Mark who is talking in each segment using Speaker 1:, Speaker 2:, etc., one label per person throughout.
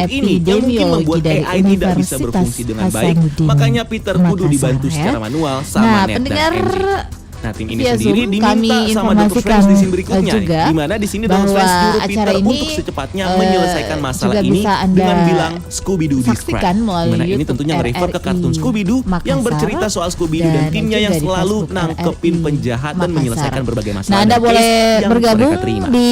Speaker 1: maksud ini yang mungkin membuat AI tidak bisa berfungsi dengan baik. Makanya Peter kudu dibantu secara manual sama Ned dan MJ. Nah, tim ini sendiri diminta sama Dr. Strange di scene berikutnya nih, di mana di sini Dr. Strange nyuruh Peter untuk secepatnya menyelesaikan masalah ini dengan bilang Scooby-Doo Describe. Dimana ini tentunya nge-refer ke kartun Scooby-Doo yang bercerita soal Scooby-Doo dan timnya yang selalu nangkepin penjahat dan menyelesaikan berbagai masalah.
Speaker 2: Nah, Anda boleh bergabung di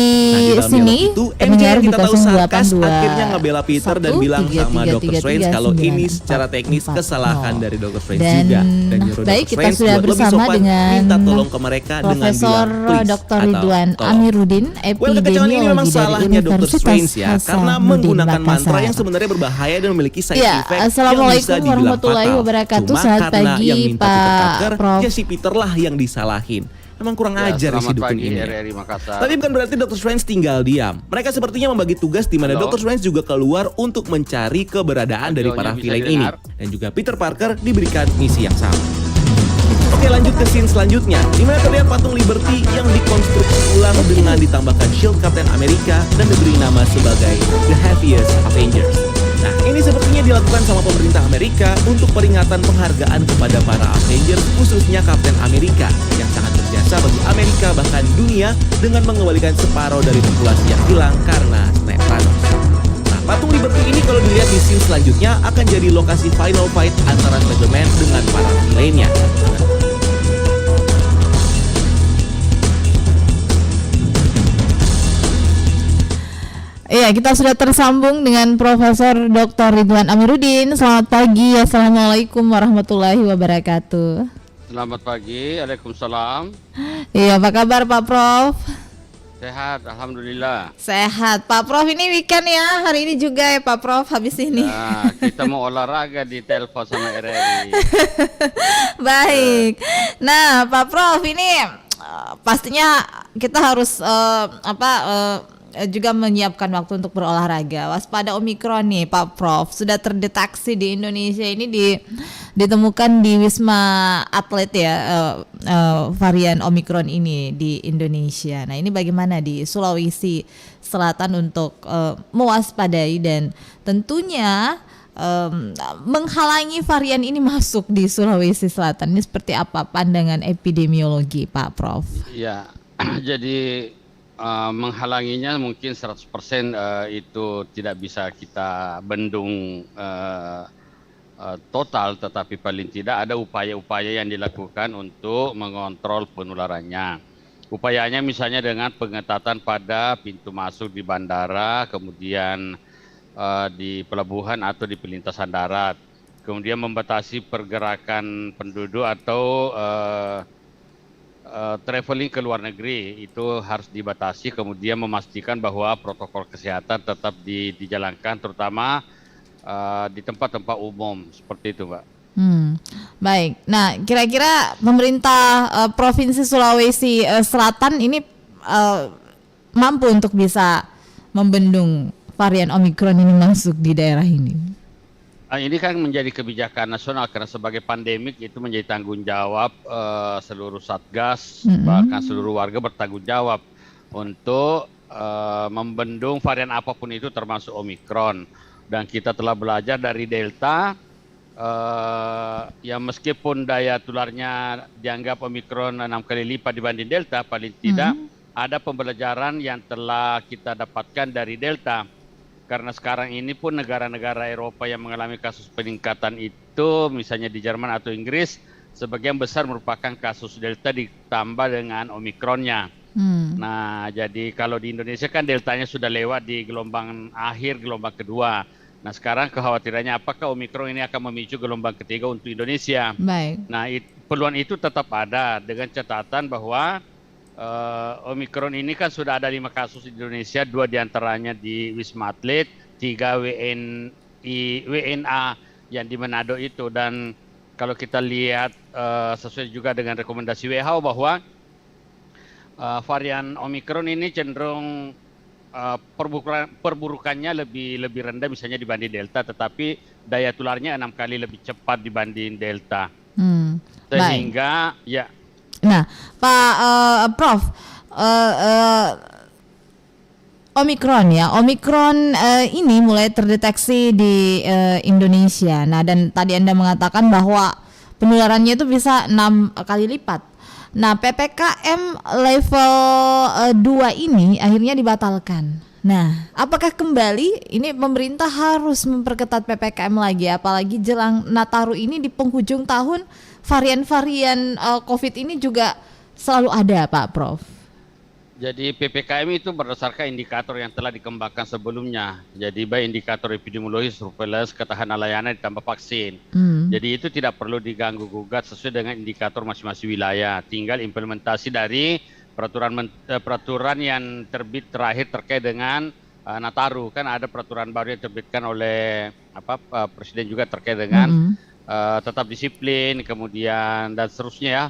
Speaker 2: sini.
Speaker 1: MJ yang kita tahu sarkas akhirnya ngebela Peter dan bilang sama Dr. Strange kalau ini secara teknis kesalahan dari Dr. Strange juga, dan nyuruh Dr. Strange buat lebih sopan minta tolong ke mereka
Speaker 2: Profesor
Speaker 1: dengan bilang
Speaker 2: Dr. Ridwan Amirudin,
Speaker 1: kekecewaan ini memang
Speaker 2: epidemiologi
Speaker 1: salahnya
Speaker 2: dari
Speaker 1: Dr. Strange ya,
Speaker 2: Universitas
Speaker 1: karena
Speaker 2: Hasanuddin
Speaker 1: menggunakan mantra
Speaker 2: Makassar.
Speaker 1: yang sebenarnya berbahaya dan memiliki side
Speaker 2: Ya,
Speaker 1: effect yang bisa
Speaker 2: Assalamualaikum
Speaker 1: dibilang
Speaker 2: warahmatullahi
Speaker 1: fatal.
Speaker 2: wabarakatuh.
Speaker 1: Cuma
Speaker 2: Selamat
Speaker 1: karena
Speaker 2: pagi,
Speaker 1: yang minta
Speaker 2: Pak
Speaker 1: Peter Parker,
Speaker 2: Prof.
Speaker 1: ya si Peter lah yang disalahin. Memang kurang ajar si dukun
Speaker 3: pagi,
Speaker 1: ini.
Speaker 3: RRI Makassar.
Speaker 1: Tapi bukan berarti Dr. Strange tinggal diam. Mereka sepertinya membagi tugas di mana Dr. Strange juga keluar untuk mencari keberadaan dari para villain ini. Dan juga Peter Parker diberikan misi yang sama. Oke, lanjut ke scene selanjutnya, di mana terlihat patung Liberty yang dikonstruksi ulang dengan ditambahkan shield Captain America dan diberi nama sebagai The Heaviest Avengers. Nah, ini sepertinya dilakukan sama pemerintah Amerika untuk peringatan penghargaan kepada para Avengers, khususnya Captain America yang sangat berjasa bagi Amerika bahkan dunia dengan mengembalikan separuh dari populasi yang hilang karena snap Thanos. Nah, patung Liberty ini kalau dilihat di scene selanjutnya akan jadi lokasi final fight antara Spider-Man dengan para villainnya.
Speaker 2: Iya, kita sudah tersambung dengan Profesor Dr. Ridwan Amirudin. Selamat pagi, Assalamualaikum warahmatullahi wabarakatuh.
Speaker 3: Selamat pagi, Waalaikumsalam.
Speaker 2: Iya, apa kabar Pak Prof?
Speaker 3: Sehat, Alhamdulillah.
Speaker 2: Sehat, Pak Prof. Ini weekend ya, hari ini juga ya Pak Prof, habis ini.
Speaker 3: Nah, kita mau olahraga di telepon sama RRI.
Speaker 2: Baik. Nah, Pak Prof, ini pastinya kita harus juga menyiapkan waktu untuk berolahraga. Waspada Omikron nih Pak Prof, sudah terdeteksi di Indonesia ini ditemukan di Wisma Atlet ya, varian Omikron ini di Indonesia. Nah, ini bagaimana di Sulawesi Selatan untuk mewaspadai dan tentunya menghalangi varian ini masuk di Sulawesi Selatan. Ini seperti apa pandangan epidemiologi Pak Prof?
Speaker 3: Ya, jadi menghalanginya mungkin 100% itu tidak bisa kita bendung total, tetapi paling tidak ada upaya-upaya yang dilakukan untuk mengontrol penularannya. Upayanya misalnya dengan pengetatan pada pintu masuk di bandara, kemudian di pelabuhan atau di pelintasan darat, kemudian membatasi pergerakan penduduk atau traveling ke luar negeri itu harus dibatasi, kemudian memastikan bahwa protokol kesehatan tetap dijalankan, terutama di tempat-tempat umum seperti itu, Mbak.
Speaker 2: Baik. Nah, kira-kira pemerintah Provinsi Sulawesi Selatan ini mampu untuk bisa membendung varian Omikron ini masuk di daerah ini?
Speaker 3: Ini kan menjadi kebijakan nasional karena sebagai pandemik itu menjadi tanggung jawab seluruh satgas, bahkan seluruh warga bertanggung jawab untuk membendung varian apapun itu termasuk Omikron. Dan kita telah belajar dari Delta, yang meskipun daya tularnya dianggap Omikron 6 kali lipat dibanding Delta, paling tidak ada pembelajaran yang telah kita dapatkan dari Delta. Karena sekarang ini pun negara-negara Eropa yang mengalami kasus peningkatan itu, misalnya di Jerman atau Inggris, sebagian besar merupakan kasus Delta ditambah dengan Omikronnya. Nah, jadi kalau di Indonesia kan Deltanya sudah lewat di gelombang akhir, gelombang kedua. Nah, sekarang kekhawatirannya apakah Omikron ini akan memicu gelombang ketiga untuk Indonesia?
Speaker 2: Baik.
Speaker 3: Nah, peluang itu tetap ada dengan catatan bahwa Omikron ini kan sudah ada 5 kasus di Indonesia, 2 diantaranya di Wisma Atlet, 3 WNA yang di Manado itu. Dan kalau kita lihat sesuai juga dengan rekomendasi WHO bahwa varian Omikron ini cenderung perburukannya lebih rendah misalnya dibanding Delta, tetapi daya tularnya 6 kali lebih cepat dibanding Delta. Sehingga ya. Nah,
Speaker 2: Pak Prof, Omikron ya, Omikron ini mulai terdeteksi di Indonesia. Nah, dan tadi Anda mengatakan bahwa penularannya itu bisa 6 kali lipat. Nah, PPKM level 2 ini akhirnya dibatalkan. Nah, apakah kembali ini pemerintah harus memperketat PPKM lagi, apalagi jelang Nataru ini di penghujung tahun varian-varian COVID ini juga selalu ada, Pak Prof.
Speaker 3: Jadi PPKM itu berdasarkan indikator yang telah dikembangkan sebelumnya. Jadi baik indikator epidemiologi, surveillance, ketahanan layanan ditambah vaksin. Jadi itu tidak perlu diganggu gugat sesuai dengan indikator masing-masing wilayah. Tinggal implementasi dari peraturan yang terbit terakhir terkait dengan Nataru. Kan ada peraturan baru yang terbitkan oleh Presiden juga terkait dengan tetap disiplin, kemudian dan seterusnya ya.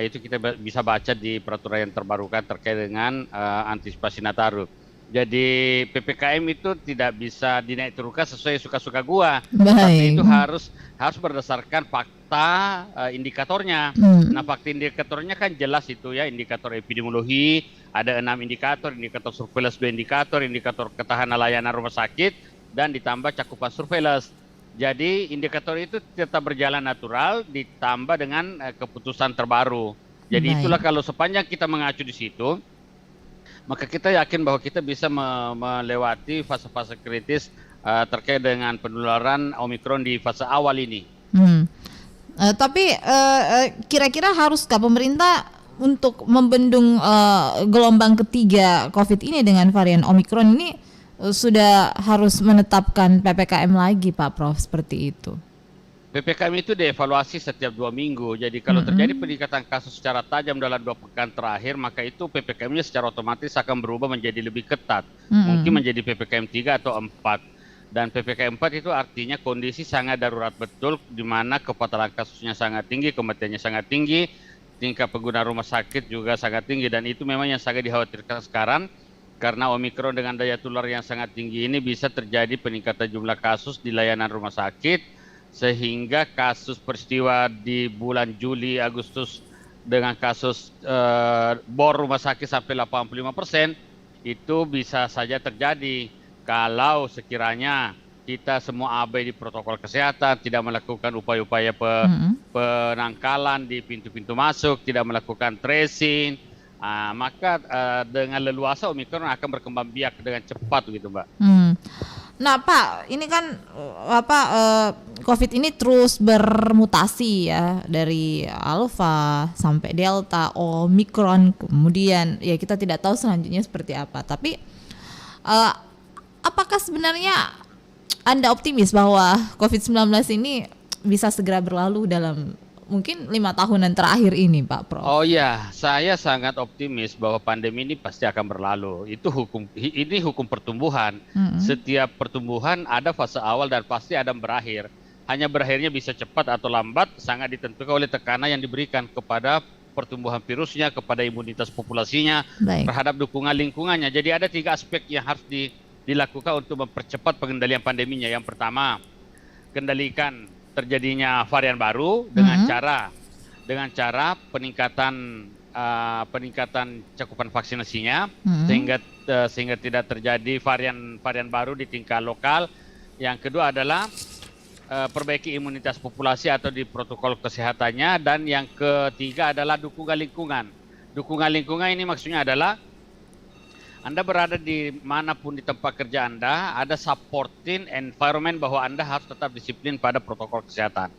Speaker 3: Itu kita bisa baca di peraturan yang terbarukan terkait dengan antisipasi Nataru. Jadi PPKM itu tidak bisa dinaik turunkan sesuai suka-suka gua. Tapi itu harus berdasarkan fakta indikatornya. Nah, fakta indikatornya kan jelas itu ya, indikator epidemiologi, ada 6 indikator, indikator surveillance 2 indikator, indikator ketahanan layanan rumah sakit, dan ditambah cakupan surveillance. Jadi indikator itu tetap berjalan natural ditambah dengan keputusan terbaru. Jadi itulah kalau sepanjang kita mengacu di situ, maka kita yakin bahwa kita bisa melewati fase-fase kritis terkait dengan penularan Omikron di fase awal ini.
Speaker 2: Tapi kira-kira haruskah pemerintah untuk membendung gelombang ketiga COVID ini dengan varian Omikron ini sudah harus menetapkan PPKM lagi, Pak Prof, seperti itu?
Speaker 3: PPKM itu dievaluasi setiap 2 minggu. Jadi kalau terjadi peningkatan kasus secara tajam dalam 2 pekan terakhir, maka itu PPKM-nya secara otomatis akan berubah menjadi lebih ketat. Mungkin menjadi PPKM 3 atau 4. Dan PPKM 4 itu artinya kondisi sangat darurat betul, di mana kepatuhan kasusnya sangat tinggi, kematiannya sangat tinggi, tingkat pengguna rumah sakit juga sangat tinggi. Dan itu memang yang sangat dikhawatirkan sekarang, karena Omikron dengan daya tular yang sangat tinggi ini bisa terjadi peningkatan jumlah kasus di layanan rumah sakit, sehingga kasus peristiwa di bulan Juli, Agustus dengan kasus bor rumah sakit sampai 85% itu bisa saja terjadi kalau sekiranya kita semua abai di protokol kesehatan, tidak melakukan upaya-upaya penangkalan di pintu-pintu masuk, tidak melakukan tracing. Maka dengan leluasa Omikron akan berkembang biak dengan cepat gitu, Mbak.
Speaker 2: Nah, Pak, ini kan COVID ini terus bermutasi ya, dari Alpha sampai Delta, Omikron, kemudian ya kita tidak tahu selanjutnya seperti apa. Tapi apakah sebenarnya Anda optimis bahwa COVID-19 ini bisa segera berlalu dalam mungkin 5 tahunan terakhir ini, Pak Prof? Oh
Speaker 3: ya, saya sangat optimis bahwa pandemi ini pasti akan berlalu. Itu hukum pertumbuhan. Setiap pertumbuhan ada fase awal dan pasti ada berakhir. Hanya berakhirnya bisa cepat atau lambat sangat ditentukan oleh tekanan yang diberikan kepada pertumbuhan virusnya, kepada imunitas populasinya, terhadap dukungan lingkungannya. Jadi ada 3 aspek yang harus dilakukan untuk mempercepat pengendalian pandeminya. Yang pertama, kendalikan terjadinya varian baru dengan cara peningkatan cakupan vaksinasinya, sehingga tidak terjadi varian baru di tingkat lokal. Yang kedua adalah perbaiki imunitas populasi atau di protokol kesehatannya, dan yang ketiga adalah dukungan lingkungan. Dukungan lingkungan ini maksudnya adalah Anda berada di manapun di tempat kerja Anda, ada supporting environment bahwa Anda harus tetap disiplin pada protokol kesehatan.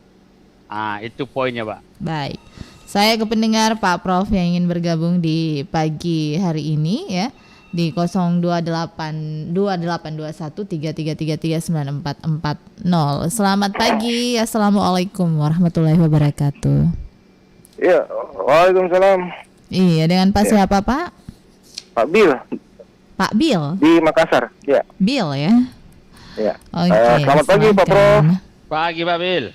Speaker 3: Itu poinnya, Pak.
Speaker 2: Baik. Saya ke pendengar Pak Prof yang ingin bergabung di pagi hari ini ya, di 0282133339440. Selamat pagi. Assalamualaikum warahmatullahi wabarakatuh.
Speaker 4: Iya, waalaikumsalam.
Speaker 2: Iya, dengan Pak siapa, Pak?
Speaker 4: Pak Bill.
Speaker 2: Pak Bill
Speaker 4: di Makassar, ya.
Speaker 2: Bill ya.
Speaker 4: Iya.
Speaker 2: Selamat
Speaker 4: pagi Pak Prof.
Speaker 3: Pagi Pak Bill.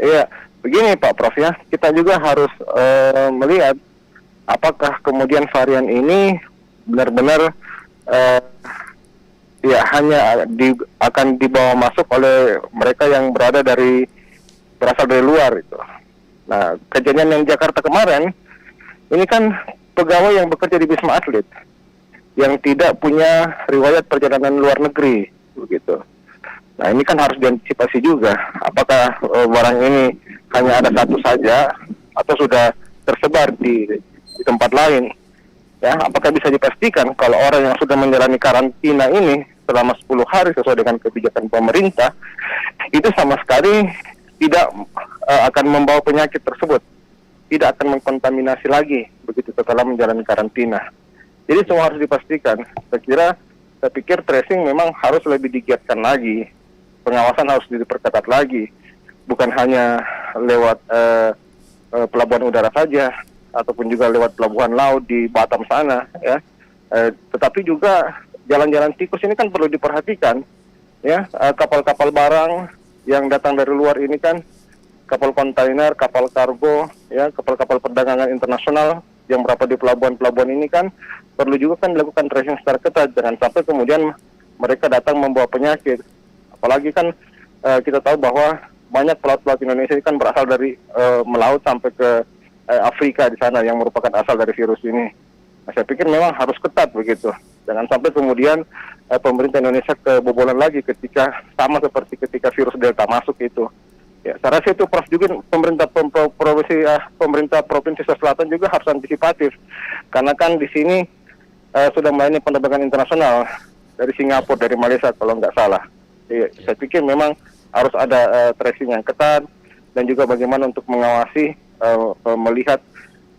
Speaker 4: Iya, begini Pak Prof ya, kita juga harus melihat apakah kemudian varian ini benar-benar hanya akan dibawa masuk oleh mereka yang berasal dari luar itu. Nah, kejadian yang Jakarta kemarin ini kan pegawai yang bekerja di Wisma Atlet. yang tidak punya riwayat perjalanan luar negeri, begitu. Nah ini kan harus diantisipasi juga. Apakah barang ini hanya ada satu saja atau sudah tersebar di tempat lain? Ya, apakah bisa dipastikan kalau orang yang sudah menjalani karantina ini selama 10 hari sesuai dengan kebijakan pemerintah itu sama sekali tidak akan membawa penyakit tersebut, tidak akan mengkontaminasi lagi begitu setelah menjalani karantina. Jadi semua harus dipastikan. Saya pikir tracing memang harus lebih digiatkan lagi, pengawasan harus diperketat lagi, bukan hanya lewat pelabuhan udara saja, ataupun juga lewat pelabuhan laut di Batam sana, ya. Tetapi juga jalan-jalan tikus ini kan perlu diperhatikan, ya. Kapal-kapal barang yang datang dari luar ini kan, kapal kontainer, kapal kargo, ya, kapal-kapal perdagangan internasional yang berapa di pelabuhan-pelabuhan ini kan perlu juga kan dilakukan tracing secara ketat, jangan sampai kemudian mereka datang membawa penyakit. Apalagi kan kita tahu bahwa banyak pelaut-pelaut Indonesia kan berasal dari melaut sampai ke Afrika di sana yang merupakan asal dari virus ini. Nah, saya pikir memang harus ketat begitu. Jangan sampai kemudian pemerintah Indonesia kebobolan lagi ketika sama seperti ketika virus Delta masuk itu. Ya, saya rasa itu Prof juga pemerintah Provinsi Selatan juga harus antisipatif. Karena kan di sini sudah melayani penerbangan internasional dari Singapura, dari Malaysia kalau nggak salah. Saya pikir memang harus ada tracing yang ketat dan juga bagaimana untuk mengawasi melihat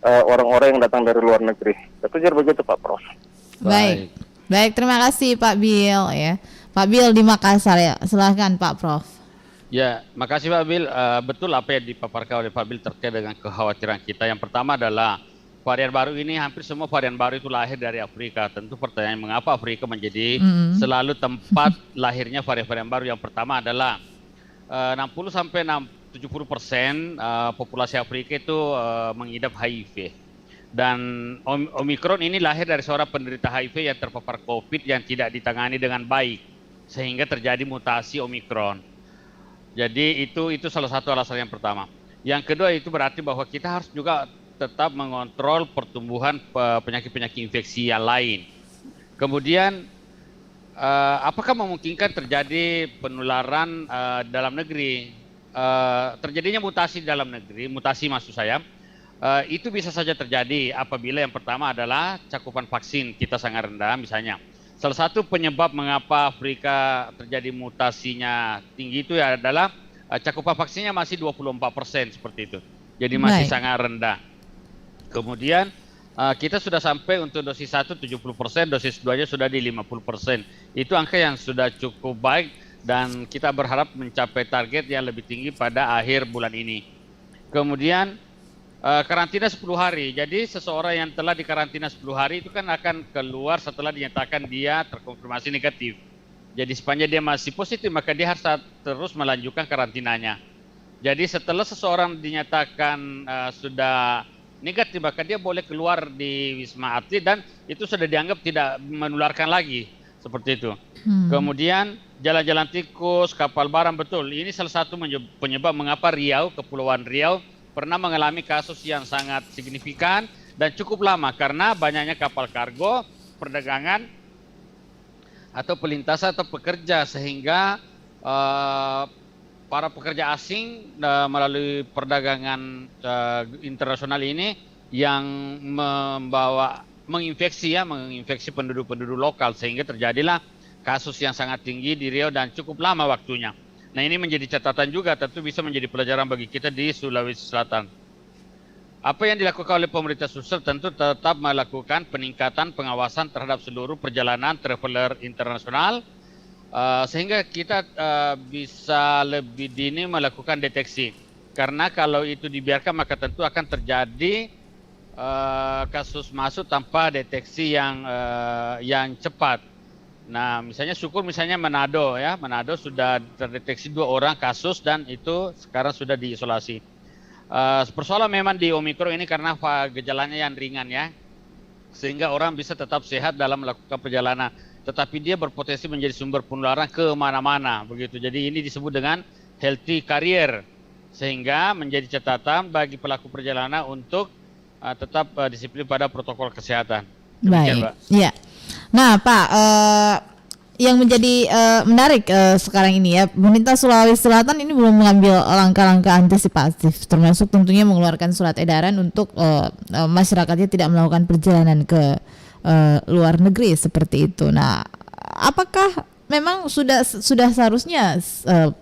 Speaker 4: orang-orang yang datang dari luar negeri. Saya pikir begitu Pak Prof.
Speaker 2: Baik, terima kasih Pak Bill ya. Pak Bill di Makassar ya. Silahkan Pak Prof.
Speaker 3: Ya, makasih Pak Bill. Betul apa yang dipaparkan oleh Pak Bill terkait dengan kekhawatiran kita. Yang pertama adalah varian baru ini, hampir semua varian baru itu lahir dari Afrika. Tentu pertanyaan mengapa Afrika menjadi selalu tempat lahirnya varian-varian baru. Yang pertama adalah 60-70% populasi Afrika itu mengidap HIV. Dan Omikron ini lahir dari seorang penderita HIV yang terpapar COVID yang tidak ditangani dengan baik, sehingga terjadi mutasi Omikron. Jadi itu salah satu alasan yang pertama. Yang kedua itu berarti bahwa kita harus juga tetap mengontrol pertumbuhan penyakit-penyakit infeksi yang lain. Kemudian apakah memungkinkan terjadi penularan dalam negeri? Terjadinya mutasi dalam negeri, mutasi maksud saya, itu bisa saja terjadi apabila yang pertama adalah cakupan vaksin kita sangat rendah misalnya. Salah satu penyebab mengapa Afrika terjadi mutasinya tinggi itu adalah cakupan vaksinnya masih 24% seperti itu. Jadi masih sangat rendah. Kemudian kita sudah sampai untuk dosis 1 70%, dosis 2-nya sudah di 50%. Itu angka yang sudah cukup baik dan kita berharap mencapai target yang lebih tinggi pada akhir bulan ini. Kemudian karantina 10 hari. Jadi seseorang yang telah dikarantina 10 hari itu kan akan keluar setelah dinyatakan dia terkonfirmasi negatif. Jadi sepanjang dia masih positif maka dia harus terus melanjutkan karantinanya. Jadi setelah seseorang dinyatakan sudah negatif maka dia boleh keluar di Wisma Atlet dan itu sudah dianggap tidak menularkan lagi seperti itu. Kemudian jalan-jalan tikus, kapal barang, betul. Ini salah satu penyebab mengapa Kepulauan Riau pernah mengalami kasus yang sangat signifikan dan cukup lama karena banyaknya kapal kargo, perdagangan atau pelintasan atau pekerja sehingga para pekerja asing melalui perdagangan internasional ini yang menginfeksi penduduk-penduduk lokal sehingga terjadilah kasus yang sangat tinggi di Riau dan cukup lama waktunya. Nah ini menjadi catatan juga, tentu bisa menjadi pelajaran bagi kita di Sulawesi Selatan. Apa yang dilakukan oleh pemerintah Sulsel tentu tetap melakukan peningkatan pengawasan terhadap seluruh perjalanan traveler internasional sehingga kita bisa lebih dini melakukan deteksi. Karena kalau itu dibiarkan maka tentu akan terjadi kasus masuk tanpa deteksi yang cepat. Nah, misalnya syukur misalnya Manado ya, Manado sudah terdeteksi 2 orang kasus dan itu sekarang sudah diisolasi. Persoalan memang di Omikron ini karena gejalanya yang ringan ya, sehingga orang bisa tetap sehat dalam melakukan perjalanan, tetapi dia berpotensi menjadi sumber penularan ke mana-mana begitu. Jadi ini disebut dengan healthy carrier, sehingga menjadi catatan bagi pelaku perjalanan untuk tetap disiplin pada protokol kesehatan. Demikian,
Speaker 2: Baik, ya. Nah, Pak, yang menjadi menarik sekarang ini ya, pemerintah Sulawesi Selatan ini belum mengambil langkah-langkah antisipatif, termasuk tentunya mengeluarkan surat edaran untuk masyarakatnya tidak melakukan perjalanan ke luar negeri seperti itu. Nah, apakah memang sudah seharusnya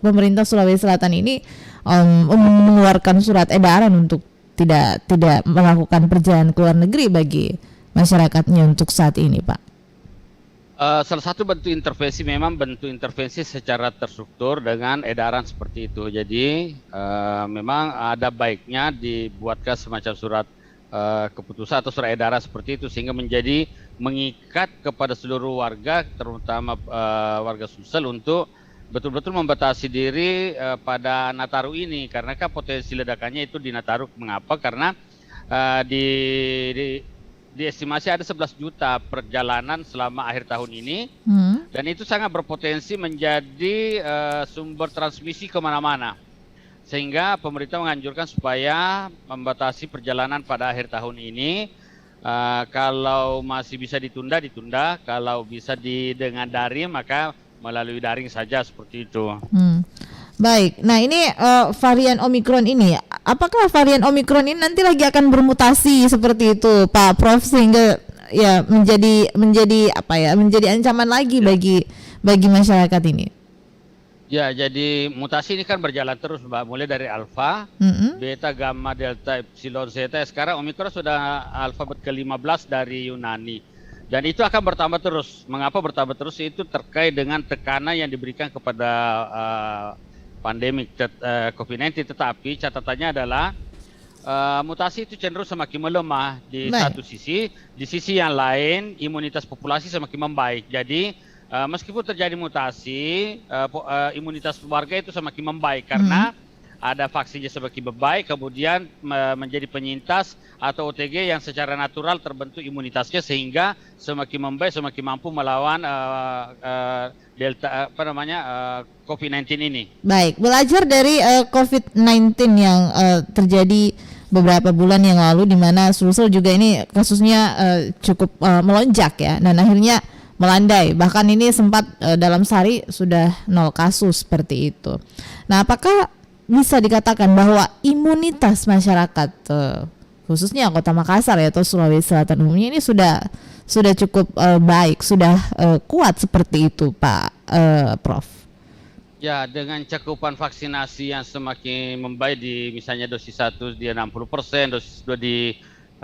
Speaker 2: pemerintah Sulawesi Selatan ini mengeluarkan surat edaran untuk tidak melakukan perjalanan ke luar negeri bagi masyarakatnya untuk saat ini, Pak?
Speaker 3: Salah satu bentuk intervensi secara terstruktur dengan edaran seperti itu. Jadi memang ada baiknya dibuatkan semacam surat keputusan atau surat edaran seperti itu sehingga menjadi mengikat kepada seluruh warga, terutama warga Sulsel untuk betul-betul membatasi diri pada Nataru ini, karena kan potensi ledakannya itu di Nataru. Mengapa? Karena diestimasi ada 11 juta perjalanan selama akhir tahun ini, dan itu sangat berpotensi menjadi sumber transmisi kemana-mana. Sehingga pemerintah menganjurkan supaya membatasi perjalanan pada akhir tahun ini. Kalau masih bisa ditunda, kalau bisa dengan daring, maka melalui daring saja seperti itu.
Speaker 2: Baik, nah ini varian Omikron ini, apakah varian Omikron ini nanti lagi akan bermutasi seperti itu, Pak Prof, sehingga ya menjadi ancaman lagi bagi masyarakat ini?
Speaker 3: Ya, jadi mutasi ini kan berjalan terus, Mbak, mulai dari alfa, beta, gamma, delta, epsilon, zeta. Sekarang Omikron sudah alfabet ke-15 dari Yunani. Dan itu akan bertambah terus. Mengapa bertambah terus? Itu terkait dengan tekanan yang diberikan kepada pandemik COVID-19, tetapi catatannya adalah mutasi itu cenderung semakin melemah di satu sisi, di sisi yang lain imunitas populasi semakin membaik. Jadi meskipun terjadi mutasi, imunitas warga itu semakin membaik karena ada vaksinnya semakin membaik, kemudian menjadi penyintas atau OTG yang secara natural terbentuk imunitasnya sehingga semakin membaik, semakin mampu melawan COVID-19 ini. Baik,
Speaker 2: belajar dari COVID-19 yang terjadi beberapa bulan yang lalu, di mana Sulsel juga ini kasusnya cukup melonjak ya, dan akhirnya melandai, bahkan ini sempat dalam sehari sudah 0 kasus seperti itu. Nah, apakah bisa dikatakan bahwa imunitas masyarakat khususnya Kota Makassar ya, atau Sulawesi Selatan umumnya ini sudah cukup baik, sudah kuat seperti itu, Pak Prof?
Speaker 3: Ya, dengan cakupan vaksinasi yang semakin membaik, di misalnya dosis 1 di 60%, dosis 2 di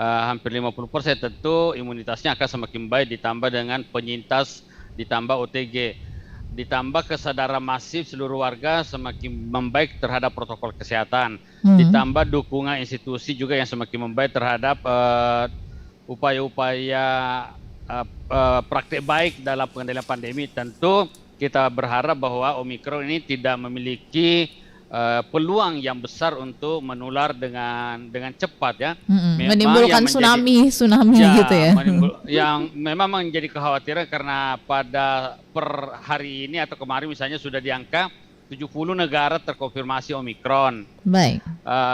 Speaker 3: hampir 50%, tentu imunitasnya akan semakin baik, ditambah dengan penyintas, ditambah OTG, ditambah kesadaran masif seluruh warga semakin membaik terhadap protokol kesehatan, ditambah dukungan institusi juga yang semakin membaik terhadap upaya-upaya praktek baik dalam pengendalian pandemi. Tentu kita berharap bahwa Omikron ini tidak memiliki peluang yang besar untuk menular dengan cepat ya.
Speaker 2: Menimbulkan tsunami ya, gitu ya.
Speaker 3: Yang memang menjadi kekhawatiran karena per hari ini atau kemarin misalnya sudah di angka 70 negara terkonfirmasi Omikron.
Speaker 2: Baik.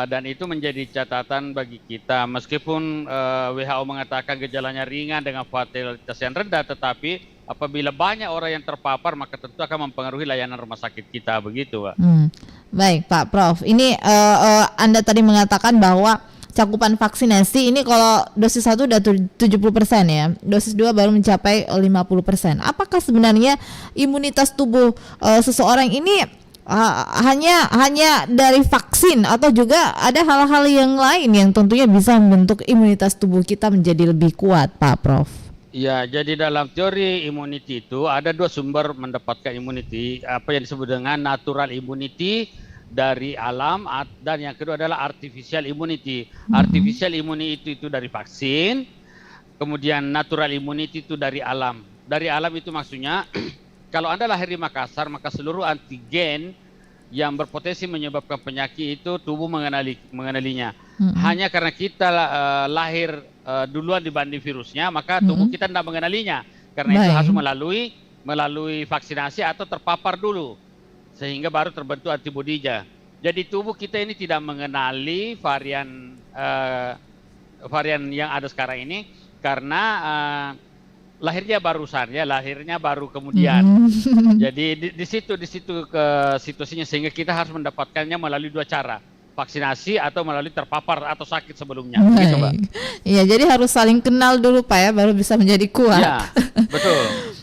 Speaker 3: Dan itu menjadi catatan bagi kita, meskipun WHO mengatakan gejalanya ringan dengan fatalitas yang rendah, tetapi apabila banyak orang yang terpapar maka tentu akan mempengaruhi layanan rumah sakit kita, begitu, Pak.
Speaker 2: Baik, Pak Prof. Ini Anda tadi mengatakan bahwa cakupan vaksinasi ini kalau dosis 1 udah 70% ya, dosis 2 baru mencapai 50%. Apakah sebenarnya imunitas tubuh seseorang ini hanya dari vaksin, atau juga ada hal-hal yang lain yang tentunya bisa membentuk imunitas tubuh kita menjadi lebih kuat, Pak Prof?
Speaker 3: Ya, jadi dalam teori immunity itu ada 2 sumber mendapatkan immunity, apa yang disebut dengan natural immunity dari alam, dan yang kedua adalah artificial immunity. Artificial immunity itu dari vaksin, kemudian natural immunity itu dari alam. Dari alam itu maksudnya kalau Anda lahir di Makassar, maka seluruh antigen yang berpotensi menyebabkan penyakit itu tubuh mengenalinya. Hanya karena kita lahir duluan dibanding virusnya, maka tubuh kita tidak mengenalinya. Karena itu harus melalui vaksinasi atau terpapar dulu, sehingga baru terbentuk antibodinya. Jadi tubuh kita ini tidak mengenali varian yang ada sekarang ini, karena lahirnya barusan ya, lahirnya baru kemudian. Jadi di situ ke situasinya, sehingga kita harus mendapatkannya melalui dua cara, vaksinasi atau melalui terpapar atau sakit sebelumnya. Begitu, Mbak.
Speaker 2: Iya, jadi harus saling kenal dulu Pak ya, baru bisa menjadi kuat.
Speaker 3: Ya, betul.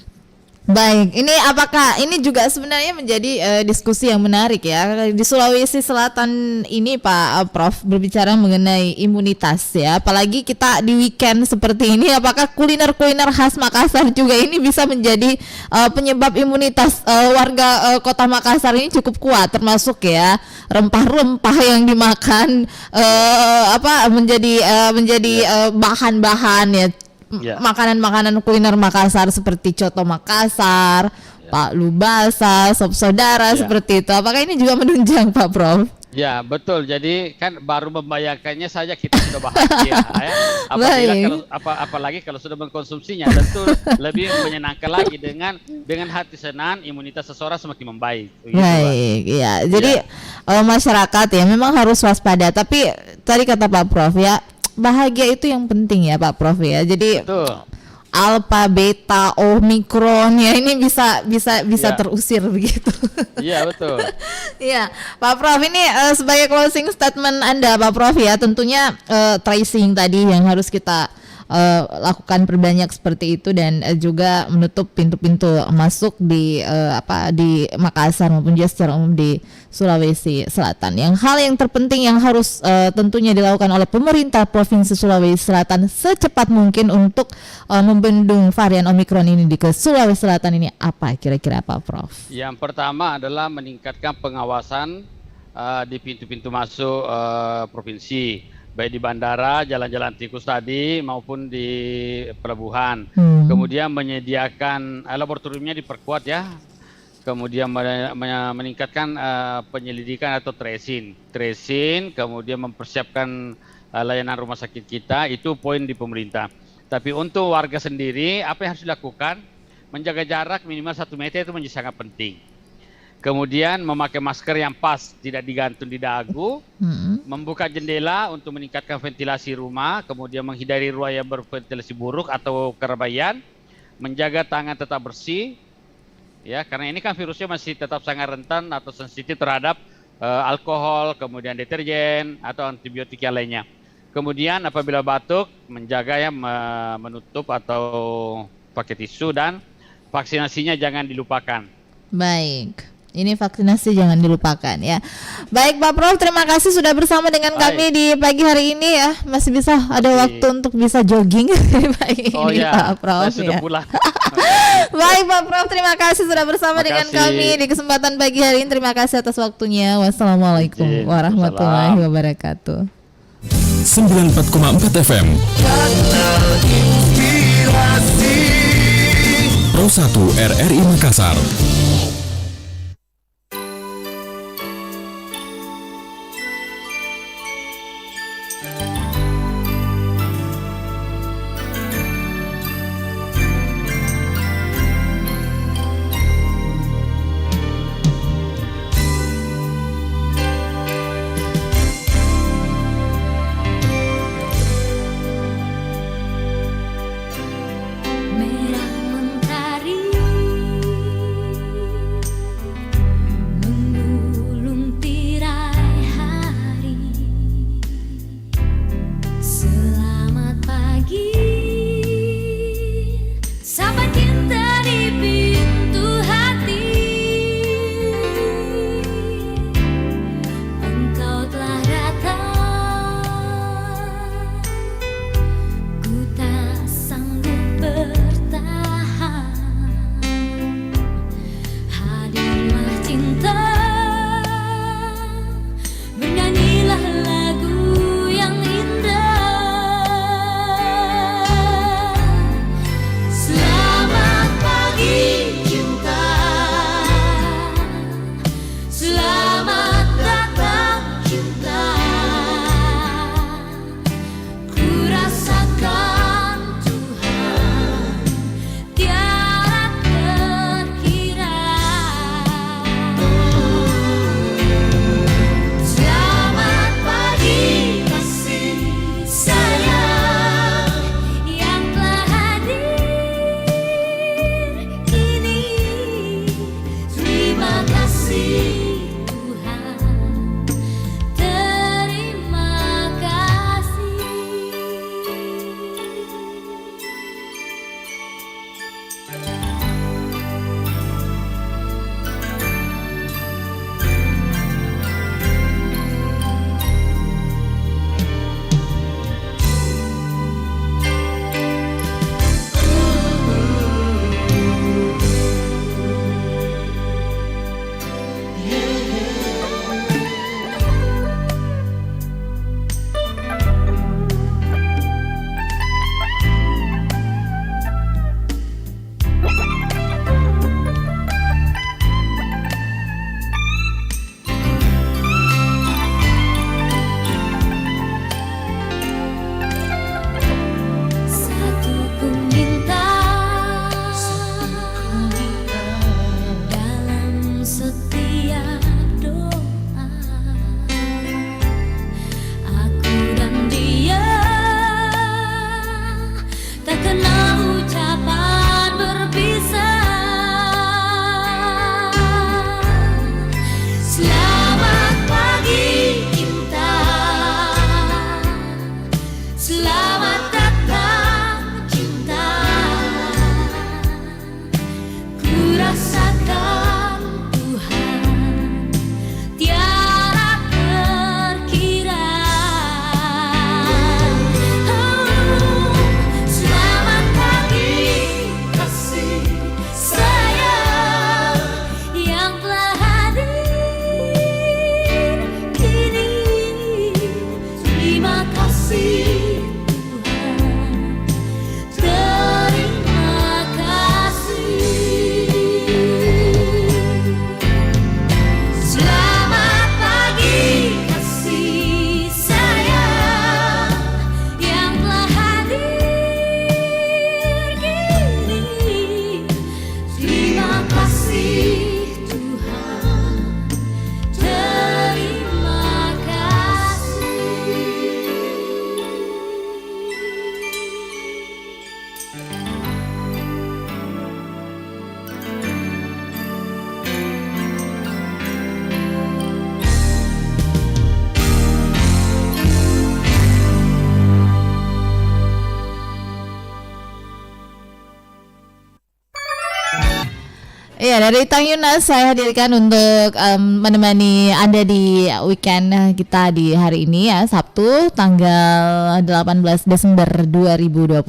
Speaker 2: Baik, ini apakah ini juga sebenarnya menjadi diskusi yang menarik ya di Sulawesi Selatan ini Pak Prof, berbicara mengenai imunitas ya, apalagi kita di weekend seperti ini, apakah kuliner-kuliner khas Makassar juga ini bisa menjadi penyebab imunitas warga Kota Makassar ini cukup kuat, termasuk ya rempah-rempah yang dimakan menjadi bahan-bahan ya. Makanan-makanan kuliner Makassar seperti coto Makassar, Pak Lubasa, sop saudara seperti itu. Apakah ini juga menunjang Pak Prof?
Speaker 3: Ya, betul. Jadi kan baru membayangkannya saja kita sudah bahagia ya. Apalagi kalau sudah mengkonsumsinya, tentu lebih menyenangkan lagi dengan hati senang, imunitas seseorang semakin membaik.
Speaker 2: Baik, ya. Jadi masyarakat ya memang harus waspada. Tapi tadi kata Pak Prof ya, bahagia itu yang penting ya Pak Prof ya. Jadi betul. Alpha, beta, omikron ya ini bisa terusir begitu.
Speaker 3: Iya betul.
Speaker 2: Iya Pak Prof, ini sebagai closing statement Anda Pak Prof ya, tentunya tracing tadi yang harus kita lakukan perbanyak seperti itu, dan juga menutup pintu-pintu masuk di Makassar maupun juga secara umum di Sulawesi Selatan. Hal yang terpenting yang harus tentunya dilakukan oleh pemerintah Provinsi Sulawesi Selatan secepat mungkin untuk membendung varian Omikron ini di Sulawesi Selatan ini apa kira-kira Pak Prof? Yang
Speaker 3: pertama adalah meningkatkan pengawasan di pintu-pintu masuk provinsi, baik di bandara, jalan-jalan tikus tadi maupun di pelabuhan. Kemudian menyediakan laboratoriumnya diperkuat ya. Kemudian meningkatkan penyelidikan atau tracing, kemudian mempersiapkan layanan rumah sakit kita, itu poin di pemerintah. Tapi untuk warga sendiri, apa yang harus dilakukan? Menjaga jarak minimal 1 meter itu menjadi sangat penting. Kemudian memakai masker yang pas, tidak digantung di dagu, membuka jendela untuk meningkatkan ventilasi rumah, kemudian menghindari ruang yang berventilasi buruk atau kerebaian, menjaga tangan tetap bersih, ya karena ini kan virusnya masih tetap sangat rentan atau sensitif terhadap alkohol, kemudian deterjen atau antibiotik yang lainnya. Kemudian apabila batuk, menjaga ya menutup atau pakai tisu, dan vaksinasinya jangan dilupakan.
Speaker 2: Baik. Ini vaksinasi jangan dilupakan ya. Baik Pak Prof, terima kasih sudah bersama dengan kami di pagi hari ini ya. Masih bisa ada waktu untuk bisa jogging pagi ini Pak Prof ya. Baik Pak Prof, terima kasih sudah bersama dengan kami di kesempatan pagi hari ini. Terima kasih atas waktunya. Wassalamualaikum warahmatullahi wabarakatuh.
Speaker 5: 94,4 FM Pro 1 RRI Makassar.
Speaker 6: Merah mentari
Speaker 2: Ya, dari Tang Yunas saya hadirkan untuk menemani Anda di weekend kita di hari ini ya, Sabtu tanggal 18 Desember 2021.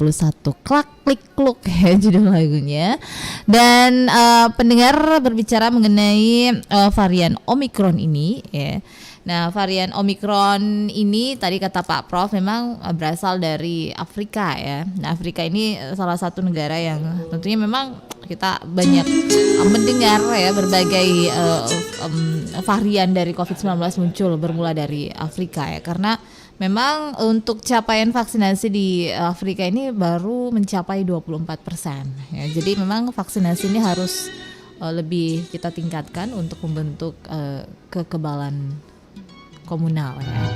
Speaker 2: Klak klik kluk ya judul lagunya. Dan pendengar berbicara mengenai varian Omicron ini ya. Nah, varian Omicron ini tadi kata Pak Prof memang berasal dari Afrika ya. Nah, Afrika ini salah satu negara yang tentunya memang kita banyak mendengar ya berbagai varian dari COVID-19 muncul bermula dari Afrika ya. Karena memang untuk capaian vaksinasi di Afrika ini baru mencapai 24% ya. Jadi memang vaksinasi ini harus lebih kita tingkatkan untuk membentuk kekebalan komunal ya.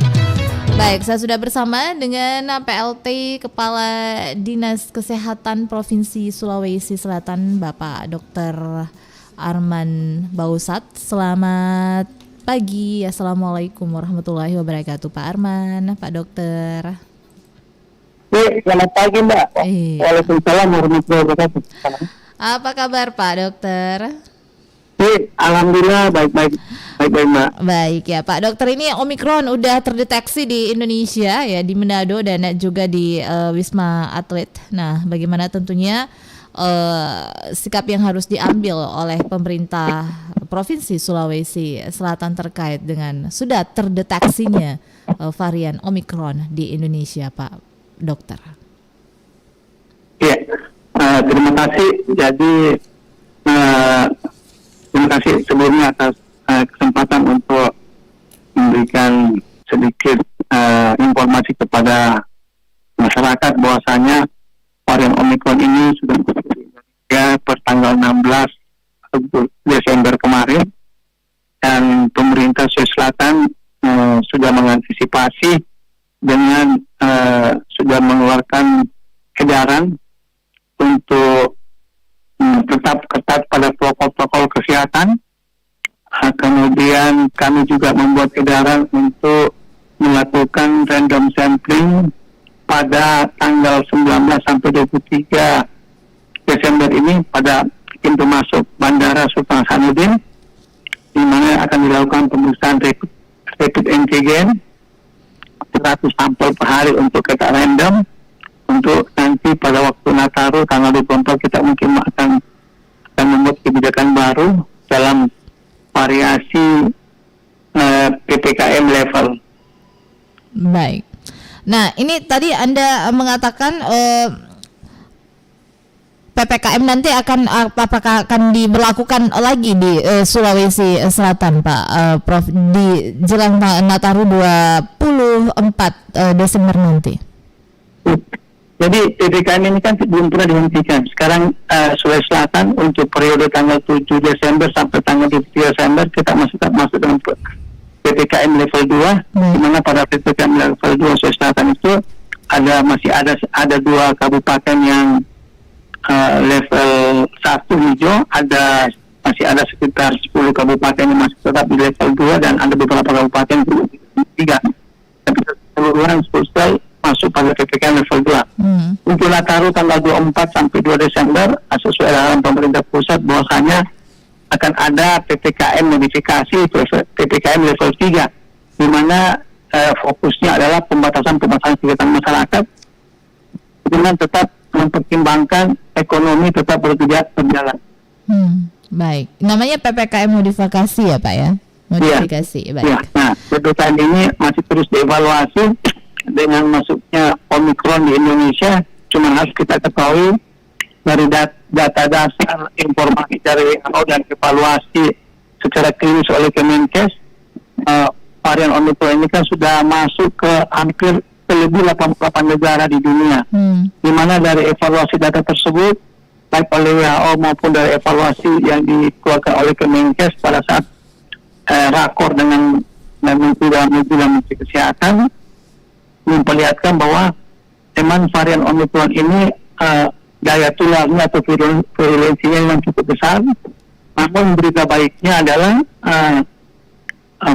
Speaker 2: Baik, saya sudah bersama dengan PLT Kepala Dinas Kesehatan Provinsi Sulawesi Selatan, Bapak Dr. Arman Bausat. Selamat pagi, Assalamualaikum warahmatullahi wabarakatuh, Pak Arman, Pak Dokter.
Speaker 4: Selamat pagi, Mbak. Waalaikumsalam warahmatullahi wabarakatuh.
Speaker 2: Apa kabar Pak Dokter?
Speaker 4: Alhamdulillah baik-baik Mbak.
Speaker 2: Baik ya Pak Dokter, ini Omicron udah terdeteksi di Indonesia ya, di Manado dan juga di Wisma Atlet. Nah, bagaimana tentunya sikap yang harus diambil oleh pemerintah Provinsi Sulawesi Selatan terkait dengan sudah terdeteksinya varian Omicron di Indonesia, Pak Dokter?
Speaker 6: Iya, terima kasih. Jadi terima kasih sebelumnya atas kesempatan untuk memberikan sedikit informasi kepada masyarakat bahwasanya varian Omicron ini sudah per tanggal 16 Desember kemarin, dan pemerintah Sulawesi Selatan sudah mengantisipasi dengan sudah mengeluarkan edaran untuk tetap ketat pada protokol kesehatan. Kemudian kami juga membuat edaran untuk melakukan random sampling pada tanggal 19 sampai 23 Desember ini pada pintu masuk Bandara Sultan Hasanuddin, di mana akan dilakukan pemeriksaan rapid antigen 100 sampel per hari untuk kita random. Untuk nanti pada waktu Nataru tanggal 24 kita mungkin akan membuat kebijakan baru dalam variasi PPKM level.
Speaker 2: Baik. Nah, ini tadi Anda mengatakan PPKM nanti apakah akan diberlakukan lagi di Sulawesi Selatan, Pak Prof, di jelang Nataru 24 Desember nanti?
Speaker 6: Jadi PPKM ini kan belum pernah dihentikan. Sekarang Sulawesi Selatan untuk periode tanggal 7 Desember sampai tanggal 23 Desember kita masuk dalam PPKM level 2, di mana pada PPKM level 2 Sulawesi Selatan itu masih ada 2 kabupaten yang level 1 hijau, masih ada sekitar 10 kabupaten yang masih tetap di level 2, dan ada beberapa kabupaten 3. Tapi keseluruhan selesai masuk pada PPKM level 2. Untuk Nataru tanggal 24 sampai 2 Desember sesuai arahan pemerintah pusat bahwasanya akan ada PPKM modifikasi PPKM level 3, di mana fokusnya adalah pembatasan kegiatan masyarakat dengan tetap mempertimbangkan ekonomi tetap berjalan.
Speaker 2: Baik, namanya PPKM modifikasi ya Pak ya? Modifikasi, ya. Baik. Ya.
Speaker 6: Nah, PPKM ini masih terus dievaluasi dengan masuknya Omicron di Indonesia. Cuma harus kita ketahui dari data dasar informasi dari WHO dan evaluasi secara klinis oleh Kemenkes, varian Omicron ini kan sudah masuk ke hampir lebih 88 negara di dunia. Di mana dari evaluasi data tersebut, baik oleh WHO maupun dari evaluasi yang dikeluarkan oleh Kemenkes pada saat rakor dengan Menteri Kesehatan, memperlihatkan bahwa memang varian Omicron ini daya tularnya atau virulensinya yang cukup besar. Namun berita baiknya adalah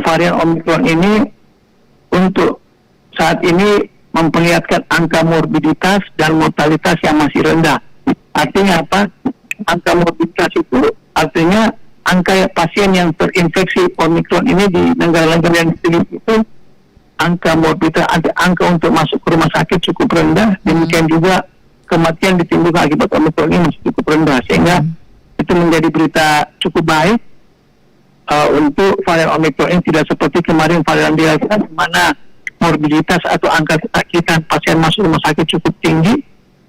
Speaker 6: varian Omicron ini untuk saat ini memperlihatkan angka morbiditas dan mortalitas yang masih rendah. Artinya apa? Angka morbiditas itu Artinya angka pasien yang terinfeksi Omikron ini di negara-negara yang tinggi itu angka morbiditas, angka untuk masuk ke rumah sakit cukup rendah. Demikian juga kematian ditimbulkan akibat Omikron ini masih cukup rendah, sehingga itu menjadi berita cukup baik untuk varian Omikron ini, tidak seperti kemarin varian Delta di mana morbiditas atau angka kesakitan pasien masuk rumah sakit cukup tinggi,